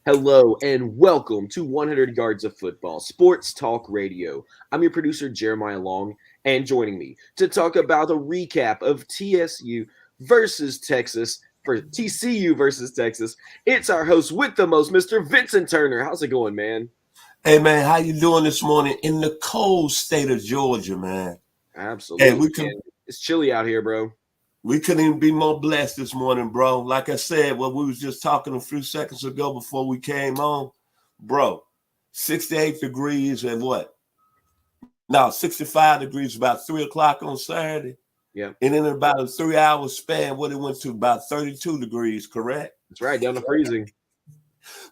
Hello and welcome to 100 Yards of Football, Sports Talk Radio. I'm your producer, Jeremiah Long, and joining me to talk about a recap of TSU versus Texas, for TCU versus Texas, it's our host with the most, Mr. Vincent Turner. How's it going, man? Hey man, how you doing this morning in the cold state of Georgia, man? Hey, Absolutely, we can man. It's chilly out here, bro. we couldn't even be more blessed this morning, bro. Like I said, what we was just talking a few seconds ago before we came on, bro. 68 degrees and what? Now 65 degrees about 3 o'clock on Saturday. Yeah, And in about a 3 hour span, what it went to about 32 degrees, correct? that's right, down to freezing.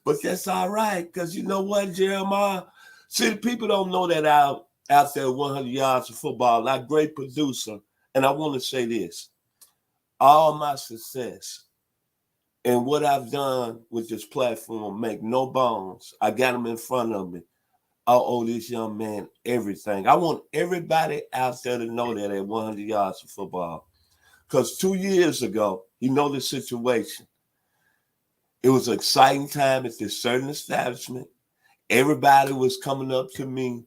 But that's all right, because you know what, Jeremiah? See, people don't know that out there 100 yards of football, like great producer. And I want to say this. All my success and what I've done with this platform, make no bones. I got them in front of me. I owe this young man everything. I want everybody out there to know that at 100 yards of football. Because 2 years ago, you know the situation. It was an exciting time at this certain establishment. Everybody was coming up to me,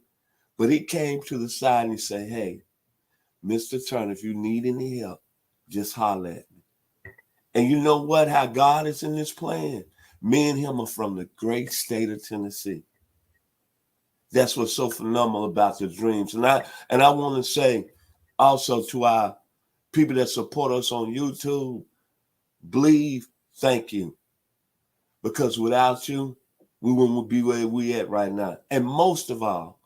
but he came to the side and he said, "Hey, Mr. Turner, if you need any help, just holler at me." And you know what? How God is in this plan. Me and him are from the great state of Tennessee. That's what's so phenomenal about the dreams. And I want to say also to our people that support us on YouTube, believe, thank you. Because without you, we wouldn't be where we at right now. And most of all,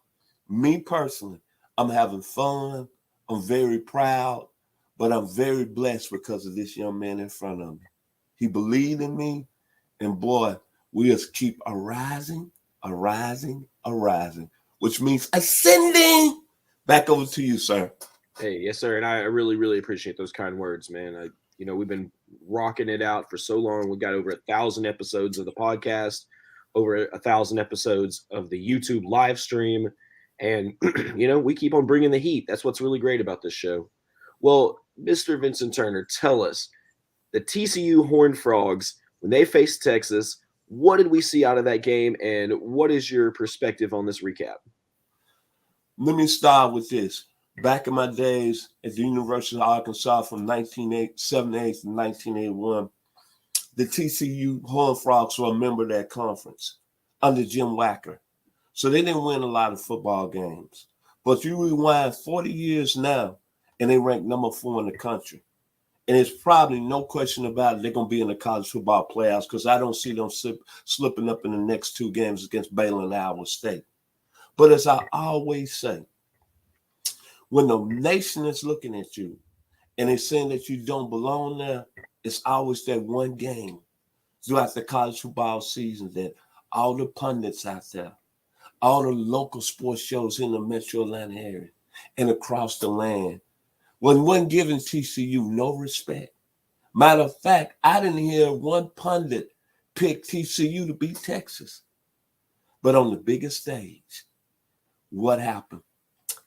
me personally, I'm having fun. I'm very proud, but I'm very blessed because of this young man in front of me. He believed in me, and boy, we just keep arising, which means ascending. Back over to you, sir. Hey, yes, sir. And I really, really appreciate those kind words, man. We've been rocking it out for so long. We got over 1,000 episodes of the podcast, over 1,000 episodes of the YouTube live stream. And, we keep on bringing the heat. That's what's really great about this show. Well, Mr. Vincent Turner, tell us the TCU Horned Frogs, when they faced Texas, what did we see out of that game? And what is your perspective on this recap? Let me start with this. Back in my days at the University of Arkansas from 1978 to 1981, the TCU Horned Frogs were a member of that conference under Jim Wacker. So they didn't win a lot of football games. But you rewind 40 years now, and they rank number 4 in the country. And it's probably no question about it, they're going to be in the college football playoffs because I don't see them slipping up in the next 2 games against Baylor and Iowa State. But as I always say, when the nation is looking at you and they're saying that you don't belong there, it's always that one game throughout the college football season that all the pundits out there, all the local sports shows in the metro Atlanta area and across the land, wasn't giving TCU no respect. Matter of fact, I didn't hear one pundit pick TCU to beat Texas. But on the biggest stage, what happened?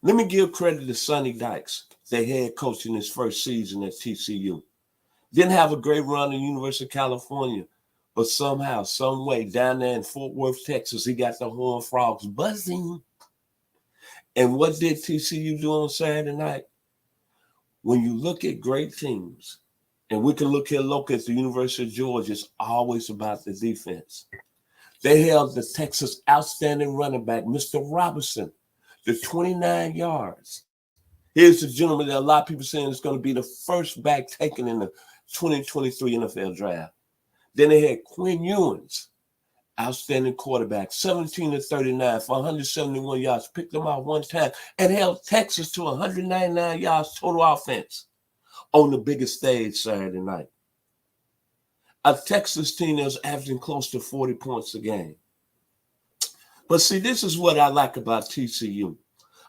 Let me give credit to Sonny Dykes, their head coach in his first season at TCU. Didn't have a great run at the University of California, but somehow, some way, down there in Fort Worth, Texas, he got the Horned Frogs buzzing. And what did TCU do on Saturday night? When you look at great teams, and we can look here local at the University of Georgia, it's always about the defense. They held the Texas outstanding running back, Mr. Robinson, to 29 yards. Here's the gentleman that a lot of people saying is going to be the first back taken in the 2023 NFL draft. Then they had Quinn Ewens, outstanding quarterback, 17-39 for 171 yards, picked them out one time, and held Texas to 199 yards total offense on the biggest stage Saturday night. A Texas team that was averaging close to 40 points a game. But see, this is what I like about TCU.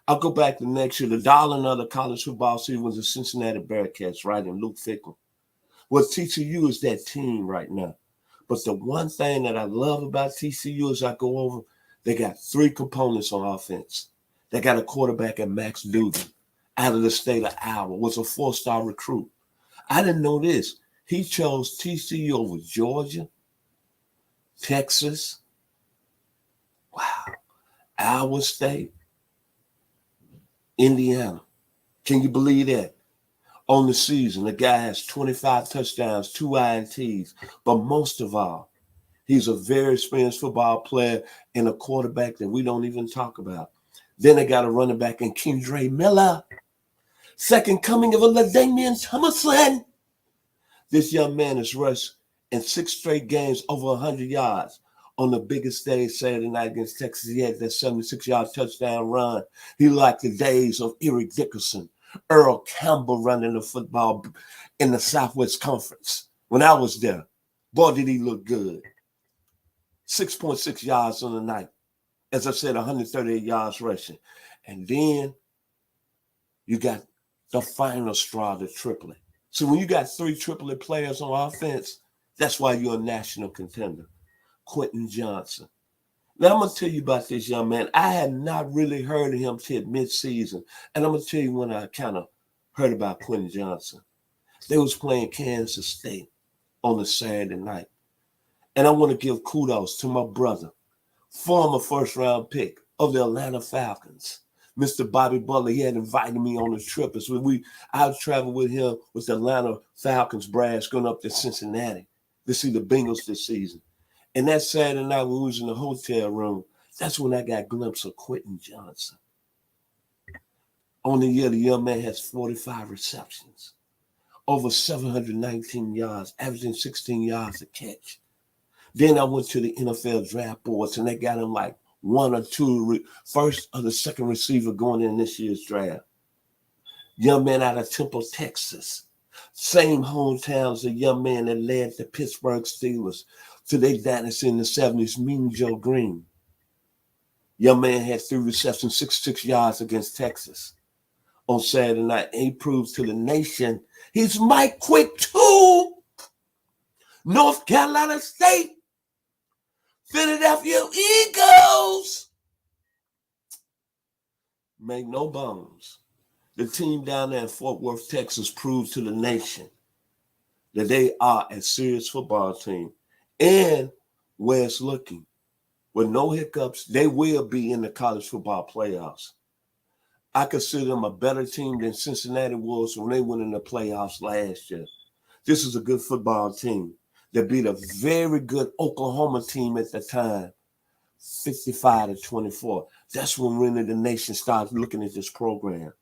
I'll go back to next year. The darling of the college football season was the Cincinnati Bearcats, right, and Luke Fickell. Well, TCU is that team right now. But the one thing that I love about TCU as I go over, they got 3 components on offense. They got a quarterback at Max Duggan out of the state of Iowa, was a 4-star recruit. I didn't know this. He chose TCU over Georgia, Texas. Wow. Iowa State. Indiana. Can you believe that? On the season, the guy has 25 touchdowns, 2 INTs. But most of all, he's a very experienced football player and a quarterback that we don't even talk about. Then they got a running back in Kendre Miller. Second coming of a LaDainian Tomlinson. This young man has rushed in 6 straight games over 100 yards. On the biggest stage Saturday night against Texas, he had that 76-yard touchdown run. He liked the days of Eric Dickerson, Earl Campbell running the football in the Southwest Conference. When I was there, boy, did he look good. 6.6 yards on the night. As I said, 138 yards rushing. And then you got the final straw, the triplet. So when you got 3 triplet players on offense, that's why you're a national contender. Quentin Johnson. Now, I'm going to tell you about this young man. I had not really heard of him till mid-season. And I'm going to tell you when I kind of heard about Quentin Johnson. They was playing Kansas State on a Saturday night. And I want to give kudos to my brother, former first-round pick of the Atlanta Falcons, Mr. Bobby Butler. He had invited me on a trip. I traveled with him with the Atlanta Falcons brass going up to Cincinnati to see the Bengals this season. And that Saturday night when we was in the hotel room, that's when I got a glimpse of Quentin Johnson. On the year, the young man has 45 receptions, over 719 yards, averaging 16 yards a catch. Then I went to the NFL draft boards, and they got him like 1 or 2 first or the second receiver going in this year's draft. Young man out of Temple, Texas. Same hometown as the young man that led the Pittsburgh Steelers to their dynasty in the 70s, Mean Joe Green. Young man had 3 receptions, 66 yards against Texas on Saturday night. And he proves to the nation he's Mike Quick too. North Carolina State, Philadelphia Eagles. Make no bones. The team down there in Fort Worth, Texas, proves to the nation that they are a serious football team. And where it's looking, with no hiccups, they will be in the college football playoffs. I consider them a better team than Cincinnati was when they went in the playoffs last year. This is a good football team that beat a very good Oklahoma team at the time, 55-24. That's when really the nation started looking at this program.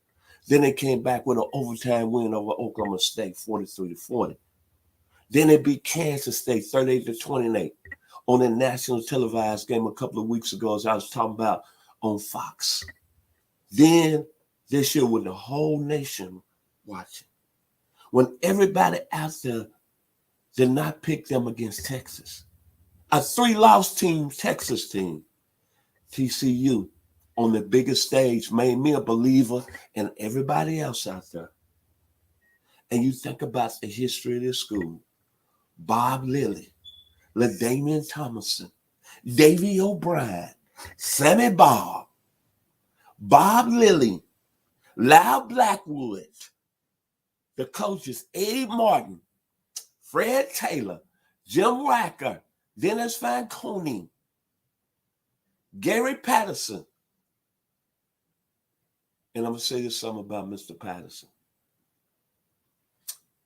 Then they came back with an overtime win over Oklahoma State, 43-40. Then they beat Kansas State, 38-28, on a national televised game a couple of weeks ago, as I was talking about on Fox. Then this year, with the whole nation watching, when everybody out there did not pick them against Texas, a 3-loss team, Texas team, TCU, on the biggest stage, made me a believer in everybody else out there. And you think about the history of this school. Bob Lilly, LaDainian Tomlinson, Davey O'Brien, Sammy Bob, Bob Lilly, Lyle Blackwood, the coaches Eddie Martin, Fred Taylor, Jim Wacker, Dennis Fanconi, Gary Patterson. And I'm going to say this something about Mr. Patterson.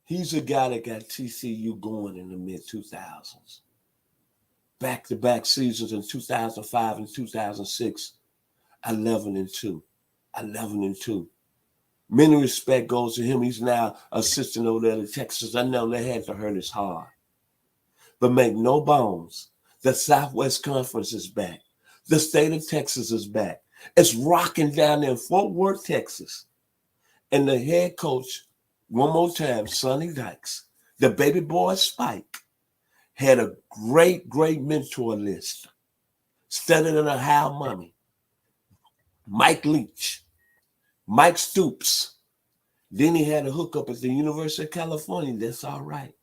He's a guy that got TCU going in the mid-2000s. Back-to-back seasons in 2005 and 2006, 11-2. 11-2. Many respect goes to him. He's now assistant over there in Texas. I know they had to hurt his heart. But make no bones, the Southwest Conference is back. The state of Texas is back. It's rocking down there in Fort Worth, Texas. And the head coach, one more time, Sonny Dykes, the baby boy Spike, had a great mentor list. Studied under Hal Mummy, Mike Leach, Mike Stoops. Then he had a hookup at the University of California. That's all right.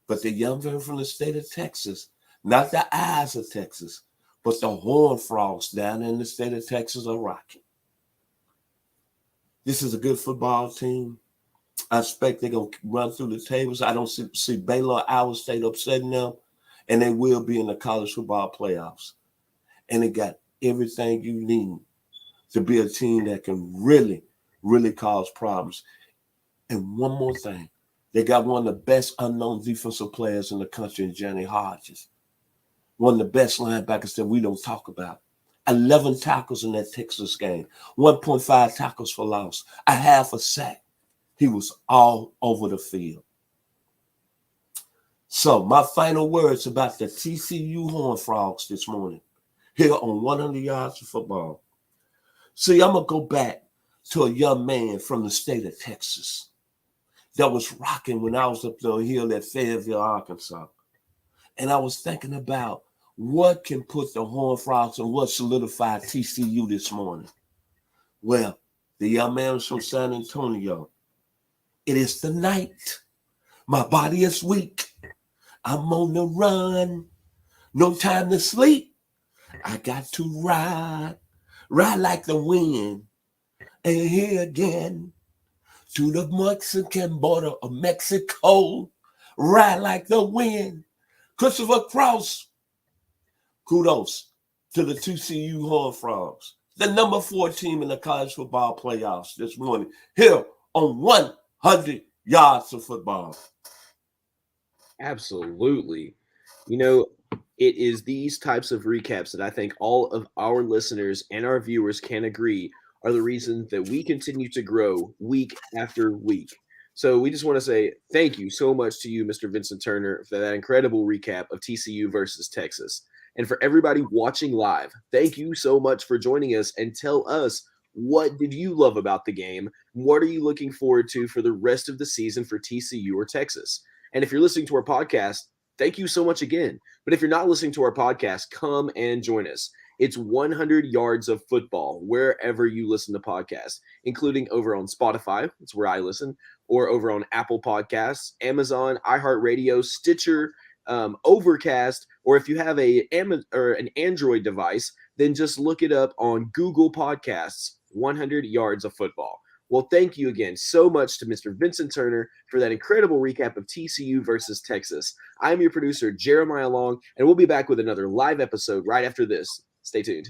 But the young man from the state of Texas, not the eyes of Texas, but the Horned Frogs down in the state of Texas are rocking. This is a good football team. I expect they're going to run through the tables. I don't see Baylor or Iowa State upsetting them. and they will be in the college football playoffs. And they got everything you need to be a team that can really, really cause problems. And one more thing, they got one of the best unknown defensive players in the country, Johnny Hodges. One of the best linebackers that we don't talk about. 11 tackles in that Texas game, 1.5 tackles for loss, a half a sack. He was all over the field. So my final words about the TCU Horned Frogs this morning, here on 100 Yards of Football. See, I'm going to go back to a young man from the state of Texas that was rocking when I was up the hill at Fayetteville, Arkansas. And I was thinking about what can put the Horned Frogs and what solidified TCU this morning. Well, the young man was from San Antonio. It is the night. My body is weak. I'm on the run. No time to sleep. I got to ride like the wind. And here again, to the Mexican border of Mexico, ride like the wind. Christopher Cross, kudos to the TCU Horned Frogs, the number 4 team in the college football playoffs this morning, here on 100 Yards of Football. Absolutely. You know, it is these types of recaps that I think all of our listeners and our viewers can agree are the reason that we continue to grow week after week. So we just want to say thank you so much to you, Mr. Vincent Turner, for that incredible recap of TCU versus Texas. And for everybody watching live, thank you so much for joining us, and tell us, what did you love about the game? What are you looking forward to for the rest of the season for TCU or Texas? And if you're listening to our podcast, thank you so much again. But if you're not listening to our podcast, come and join us. It's 100 Yards of Football wherever you listen to podcasts, including over on Spotify, that's where I listen, or over on Apple Podcasts, Amazon, iHeartRadio, Stitcher, Overcast, or if you have an Android device, then just look it up on Google Podcasts, 100 Yards of Football. Well, thank you again so much to Mr. Vincent Turner for that incredible recap of TCU versus Texas. I'm your producer, Jeremiah Long, and we'll be back with another live episode right after this. Stay tuned.